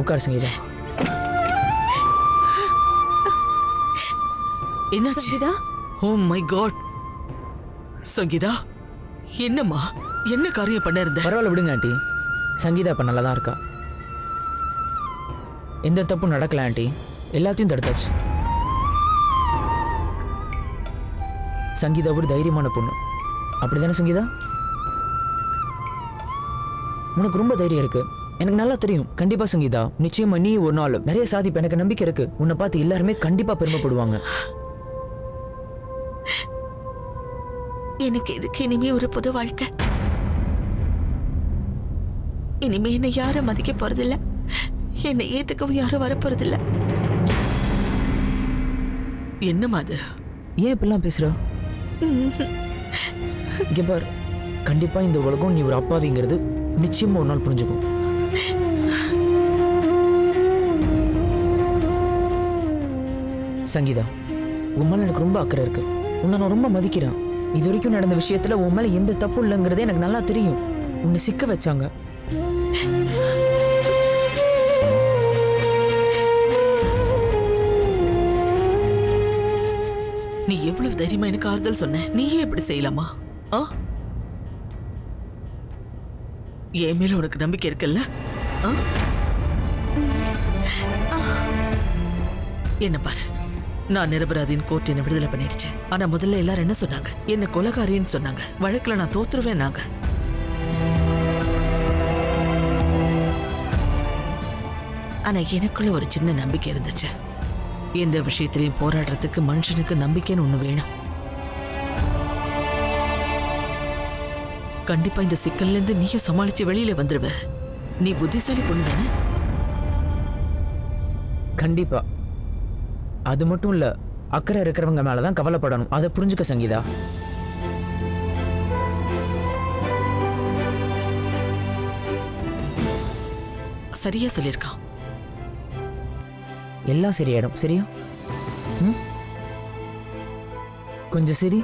உட்கார் சங்கீதா. என்னாச்சு? Sangeetha, oh my God. Sangeetha, என்னம்மா, என்ன காரியம் பண்ண இருந்த? பரவாயில்ல விடுங்க ஆண்டி. சங்கீதா இப்போ நல்லா தான் இருக்கா. எந்த தப்பும் நடக்கல ஆண்டி. எல்லாத்தையும் தடுத்தாச்சு. சங்கீதா ஒரு தைரியமான பொண்ணு. அப்படிதானே சங்கீதா? உனக்கு ரொம்ப தைரியம் இருக்கு, எனக்கு நல்லா தெரியும். கண்டிப்பா சங்கீதா, நிச்சயமா நீ ஒரு நாள் நிறைய சாதிப்ப. எனக்கு நம்பிக்கை இருக்கு. உன்னை பார்த்து எல்லாருமே கண்டிப்பா பெருமைப்படுவாங்க. எனக்கு இதுக்கு இனிமே ஒரு புது வாழ்க்கை. இனிமே என்னை யாரும் மதிக்க போறதில்ல, என்னை ஏத்துக்கவும் யாரும் வரப்போறதில்ல. என்னம்மா அது? ஏன் இப்பெல்லாம் பேசுற? இங்க பார், கண்டிப்பா இந்த உலகம் நீ ஒரு அப்பாவிங்கிறது நிச்சயமா ஒரு நாள் புரிஞ்சுக்கும். சங்கீதா, உன் மேல எனக்கு ரொம்ப அக்கறை இருக்கு. உன்னை நான் ரொம்ப மதிக்கிறேன். இது வரைக்கும் நடந்த விஷயத்துல உன் மேல எந்த தப்பு இல்லைங்கிறதே எனக்கு நல்லா தெரியும். உன்னை சிக்க வச்சாங்க. நீ எவ்வளவு தைரியமா எனக்கு ஆறுதல் சொன்ன. நீயே இப்படி செய்யலாமா? என் மேல உனக்கு நம்பிக்கை இருக்குல்ல? என்ன பாரு, நான் நிரபராதின் கோர்ட் என்ன விடுதலை பண்ணிடுச்சு. ஆனா முதல்ல எல்லாரும் என்ன சொன்னாங்க? என்ன கொலைகாரின்னு சொன்னாங்க. வழக்குல நான் தோத்துருவேன் நாங்க. ஆனா எனக்குள்ள ஒரு சின்ன நம்பிக்கை இருந்துச்சு. எந்த விஷயத்திலையும் போராடுறதுக்கு மனுஷனுக்கு நம்பிக்கைன்னு ஒண்ணு வேணும். கண்டிப்பா இந்த சிக்கல்ல இருந்து நீயும் சமாளிச்சு வெளியில வந்துருவ. நீ புத்திசாலி பொண்ணு தானே? கண்டிப்பா. அது மட்டும் இல்ல, அக்கறை இருக்கிறவங்க மேலதான் கவலைப்படணும். அதை புரிஞ்சுக்க சங்கீதா. சரியா சொல்லியிருக்கான். எல்லாம் சரியாயிடும். சரியா? கொஞ்சம் சரி.